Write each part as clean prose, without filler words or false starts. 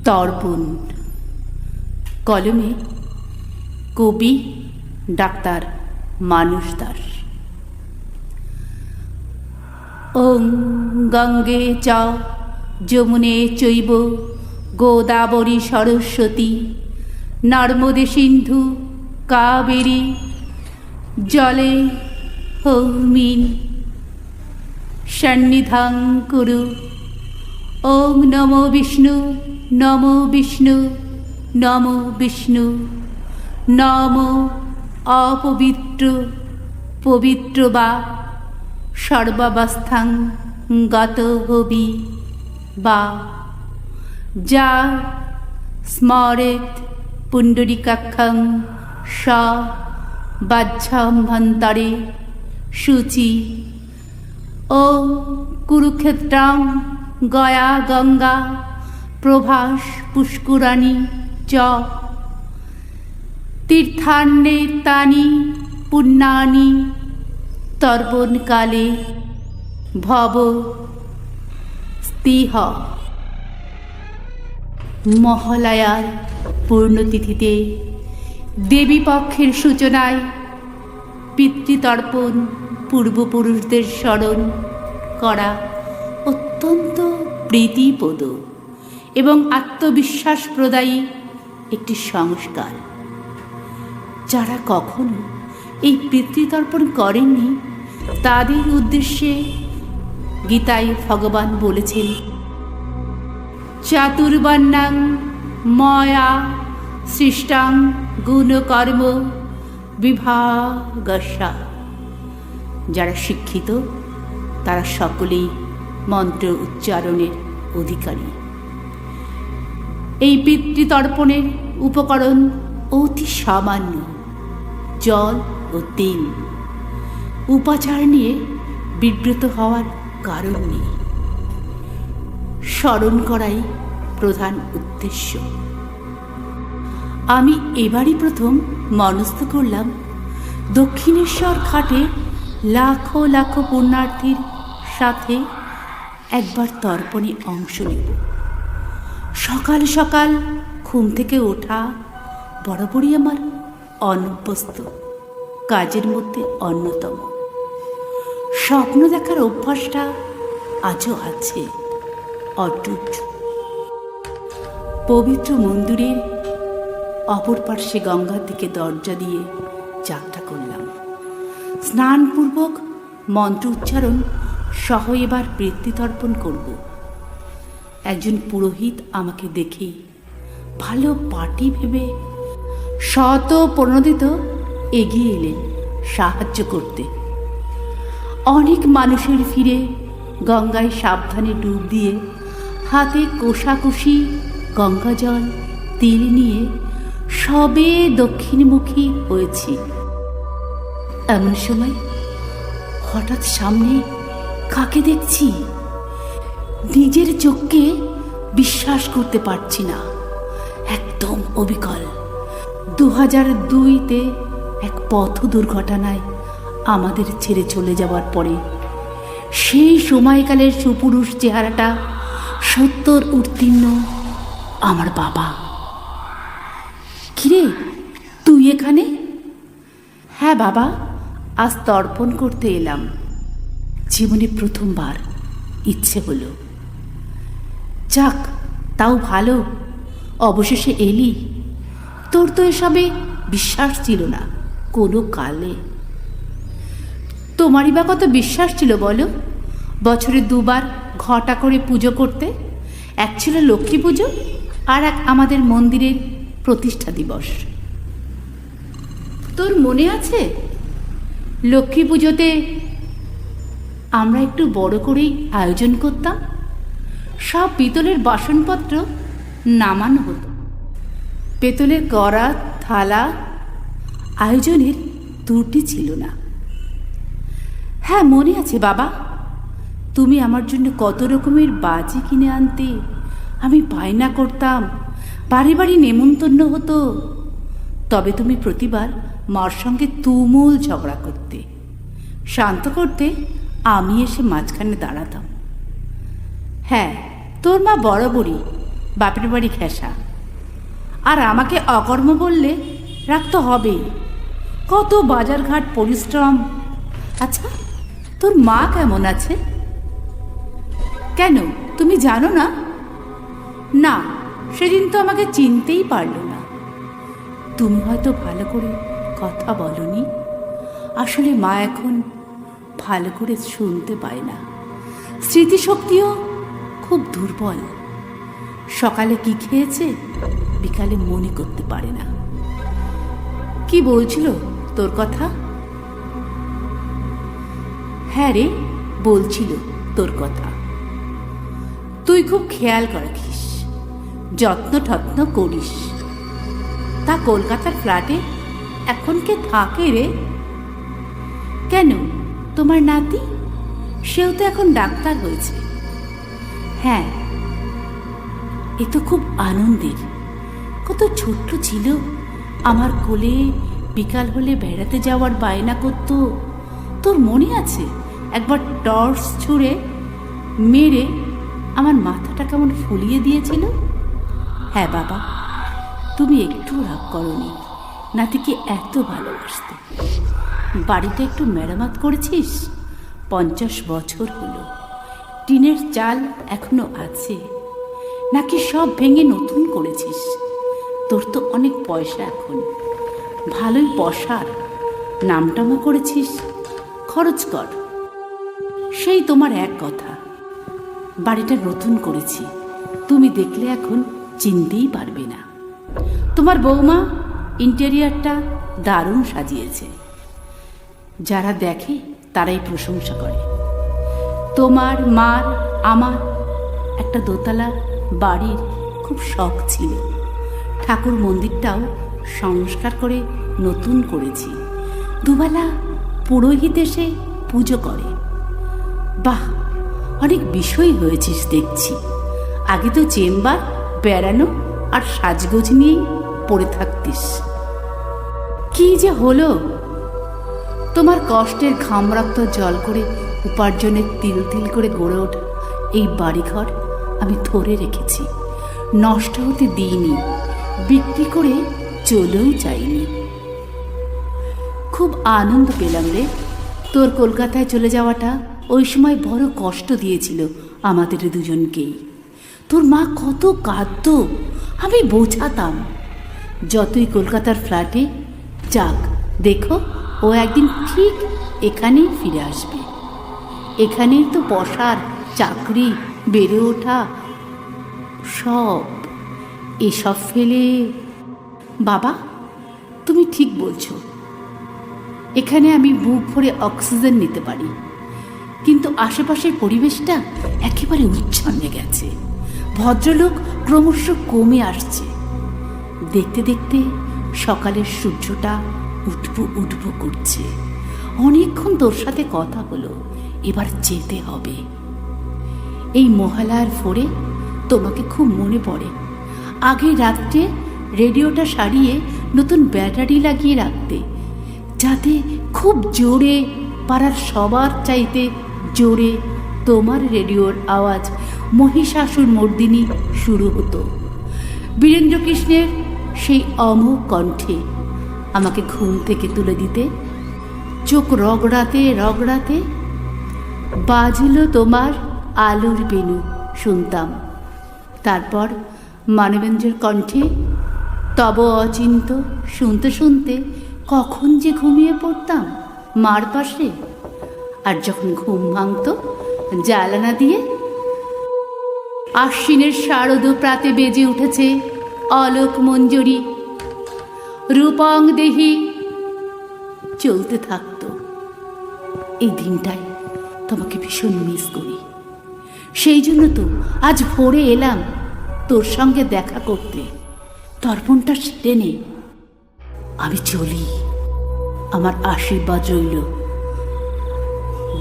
তর্পণ। কলমে কবি ডাক্তার মানস দাস। ওং গঙ্গে চ যমুনে চৈব গোদাবরী সরস্বতী নর্মদে সিন্ধু কাবেরী জলে হৌমিন সন্নিধাং কুরু। ওং নমো বিষ্ণু নমো বিষ্ণু নমো বিষ্ণু নমো অপবিত্র পবিত্র বা সর্বাবস্থাং গত হবি বা যা স্মরেত পুণ্ডরিকাক্ষং স বাহ্যম্ভন্তরে শুচি। ও কুরুক্ষেত্রাং গয়া গঙ্গা প্রভাস পুষ্করাণী চ তীর্থান্নে তানি পুণ্যানি তর্পণকালে ভব স্তিহ। মহালয়ার পূর্ণতিথিতে দেবীপক্ষের সূচনায় পিতৃতর্পণ পূর্বপুরুষদের স্মরণ করা অত্যন্ত প্রীতিপ্রদ এবং আত্মবিশ্বাস প্রদায়ী একটি সংস্কার। যারা কখনো এই পিতৃতর্পণ করেননি তাদের উদ্দেশ্যে গীতায় ভগবান বলেছেন, চাতুর্বর্ণাং ময়া সৃষ্টাং গুণকর্ম বিভাগস্যা। যারা শিক্ষিত তারা সকলেই মন্ত্র উচ্চারণের অধিকারী। এই পিতৃতর্পণের উপকরণ অতি সামান্য, জল ও তেল। উপাচার নিয়ে বিব্রত হওয়ার কারণ নেই, স্মরণ করাই প্রধান উদ্দেশ্য। আমি এবারই প্রথম মনস্থ করলাম দক্ষিণেশ্বর ঘাটে লাখো লাখো পুণ্যার্থীর সাথে একবার তর্পণে অংশ নেব। সকাল সকাল ঘুম থেকে ওঠা বরাবরই আমার অনভ্যস্ত কাজের মধ্যে অন্যতম। স্বপ্ন দেখার অভ্যাসটা আজও আছে অটুট। পবিত্র মন্দিরের অপর পার্শ্বে গঙ্গার দিকে দরজা দিয়ে যাত্রা করলাম। স্নানপূর্বক মন্ত্র উচ্চারণ সহ এবার পিতৃতর্পণ করব। একজন পুরোহিত আমাকে দেখে ভালো পার্টি ভেবে শত প্রণোদিত এগিয়ে এলেন সাহায্য করতে। অনেক মানুষের ফিরে গঙ্গায় সাবধানে ডুব দিয়ে হাতে কোষাকুষি গঙ্গা জল তিল নিয়ে সবে দক্ষিণমুখী হয়েছি। এমন সময় হঠাৎ সামনে কাকে দেখছি, নিজের চোখকে বিশ্বাস করতে পারছি না। একদম অবিকল 2002-তে এক পথ দুর্ঘটনায় আমাদের ছেড়ে চলে যাওয়ার পরে সেই সময়কালের সুপুরুষ চেহারাটা 70 উত্তীর্ণ আমার বাবা। কিরে, তুই এখানে? হ্যাঁ বাবা, আজ তর্পণ করতে এলাম। জীবনে প্রথমবার ইচ্ছে হলো। যাক, তাও ভালো, অবশেষে এলি। তোর তো এসবে বিশ্বাস ছিল না কোনো কালে। তোমারই বা কত বিশ্বাস ছিল বলো? বছরে 2 বার ঘটা করে পুজো করতে। এক ছিল লক্ষ্মী পুজো, আর এক আমাদের মন্দিরের প্রতিষ্ঠা দিবস। তোর মনে আছে? লক্ষ্মী পুজোতে আমরা একটু বড় করেই আয়োজন করতাম। সব পিতলের বাসনপত্র নামানো হতো, পেতলের কড়া থালা। আয়োজনের ত্রুটি ছিল না। হ্যাঁ, মনে আছে বাবা, তুমি আমার জন্য কত রকমের বাজি কিনে আনতে। আমি বায়না করতাম, বাড়ি বাড়ি নেমন্তন্ন হতো। তবে তুমি প্রতিবার মার সঙ্গে তুমুল ঝগড়া করতে। শান্ত করতে আমি এসে মাঝখানে দাঁড়াতাম। হ্যাঁ, তোর মা বরাবরই বাপের বাড়ি ঘেঁষা। আর আমাকে অকর্ম বললে রাখতে হবেই। কত বাজারঘাট পরিশ্রম। আচ্ছা, তোর মা কেমন আছে? কেন, তুমি জানো না? না, সেদিন তো আমাকে চিনতেই পারলো না। তুমি হয়তো ভালো করে কথা বলনি। আসলে মা এখন ভালো করে শুনতে পায় না, স্মৃতিশক্তিও খুব দুর্বল। সকালে কি খেয়েছে বিকালে মনে করতে পারে না। কি বলছিল তোর কথা? হ্যাঁ রে, বলছিল তোর কথা। তুই খুব খেয়াল রাখিস, যত্ন টত্ন করিস। তা কলকাতার ফ্ল্যাটে এখন কে থাকে রে? কেন, তোমার নাতি? সেও তো এখন ডাক্তার হয়েছে। হ্যাঁ, এ তো খুব আনন্দের। কত ছোট্ট ছিল, আমার কোলে বিকাল হলে বেড়াতে যাওয়ার বায়না করত। তোর মনে আছে একবার টর্চ ছুঁড়ে মেরে আমার মাথাটা কেমন ফুলিয়ে দিয়েছিল? হ্যাঁ বাবা, তুমি একটু রাগ করনি। নাতিকে এত ভালোবাসতে। বাড়িটা একটু মেরামত করেছিস? 50 বছর হলো। টিনের চাল এখনো আছে নাকি সব ভেঙে নতুন করেছিস? তোর তো অনেক পয়সা এখন, ভালোই পসার নামটামা করেছিস, খরচ কর। সেই তোমার এক কথা। বাড়িটা নতুন করেছি, তুমি দেখলে এখন চিনতেই পারবে না। তোমার বৌমা ইন্টেরিয়ারটা দারুণ সাজিয়েছে। যারা দেখে তারাই প্রশংসা করে। তোমার মার আমার একটা দোতলা বাড়ির খুব শখ ছিল। ঠাকুর মন্দিরটাও সংস্কার করে নতুন করেছি। দুবেলা পুরোহিত এসে পুজো করে। বাহ, অনেক বিষয় হয়েছিস দেখছি। আগে তো চেম্বার, বেড়ানো আর সাজগোজ নিয়েই পড়ে থাকতিস। কি যে হলো! তোমার কষ্টের ঘাম রক্ত জল করে উপার্জনের তিল তিল করে গড়ে ওঠা এই বাড়িঘর আমি ধরে রেখেছি, নষ্ট হতে দিইনি, বিক্রি করে চলেও যাইনি। খুব আনন্দ পেলাম রে। তোর কলকাতায় চলে যাওয়াটা ওই সময় বড় কষ্ট দিয়েছিল আমাদের দুজনকেই। তোর মা কত কাঁদত, আমি বোঝাতাম। যতই কলকাতার ফ্ল্যাটে যাক, দেখো ও একদিন ঠিক এখানেই ফিরে আসবে। এখানেই তো বসার, চাকরি, বেড়ে ওঠা, সব। এসব ফেলে। বাবা, তুমি ঠিক বলছো। এখানে আমি বুক ভরে অক্সিজেন নিতে পারি, কিন্তু আশেপাশের পরিবেশটা একেবারে উচ্ছন্নে গেছে। ভদ্রলোক ক্রমশ কমে আসছে। দেখতে দেখতে সকালের সূর্যটা উঠবো উঠবো করছে। অনেকক্ষণ তোর সাথে কথা হলো, এবার যেতে হবে। এই মহালয়ার ভোরে তোমাকে খুব মনে পড়ে। আগে রাত্রে রেডিওটা সারিয়ে নতুন ব্যাটারি লাগিয়ে রাখতে, যাতে খুব জোরে, পাড়ার সবার চাইতে জোরে তোমার রেডিওর আওয়াজ মহিষাসুর মর্দিনী শুরু হতো। বীরেন্দ্রকৃষ্ণের সেই অমোঘ কণ্ঠে আমাকে ঘুম থেকে তুলে দিতে। চোখ রগড়াতে রগড়াতে বাজল তোমার আলোর বেণু, শুনতাম। তারপর মানবেন্দ্রের কণ্ঠে তব অচিন্ত শুনতে শুনতে কখন যে ঘুমিয়ে পড়তাম মার পাশে। আর যখন ঘুম ভাঙত, জ্বালানা দিয়ে আশ্বিনের শারদ প্রাতে বেজে উঠেছে অলোক মঞ্জরি, রূপং দেহি চলতে থাকতো। এই দিনটাই তোমাকে ভীষণ মিস করি। সেই জন্য তো আজ ভোরে এলাম তোর সঙ্গে দেখা করতে। দর্পণটা টেনে আমি চলি। আমার আশীর্বাদ রইল,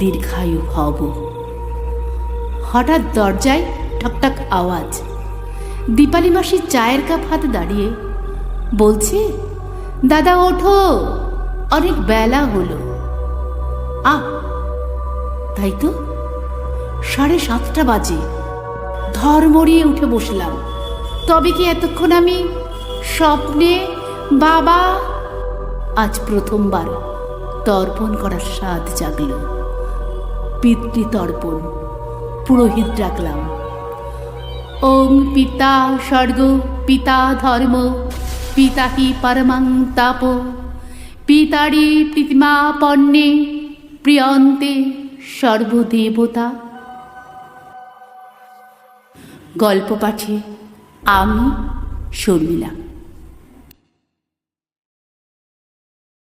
দীর্ঘায়ু হব। হঠাৎ দরজায় ঠকঠক আওয়াজ। দীপালি মাসি চায়ের কাপ হাতে দাঁড়িয়ে বলছে, দাদা ওঠো, অনেক বেলা হলো। তাই তো, 7:30 বাজে। ধর্মড়িয়ে উঠে বসলাম। তবে কি এতক্ষণ আমি স্বপ্নে বাবা? আজ প্রথমবার তর্পণ করার স্বাদ জাগল। পিতৃতর্পণ। পুরোহিত ডাকলাম। ওং পিতা স্বর্গ, পিতা ধর্ম, পিতা হি পরমং তাপ, পিতারি প্রীতিমাপন্নে প্রিয়ন্তে সর্বদেবতা। গল্প পাঠে আমি শর্মিলা।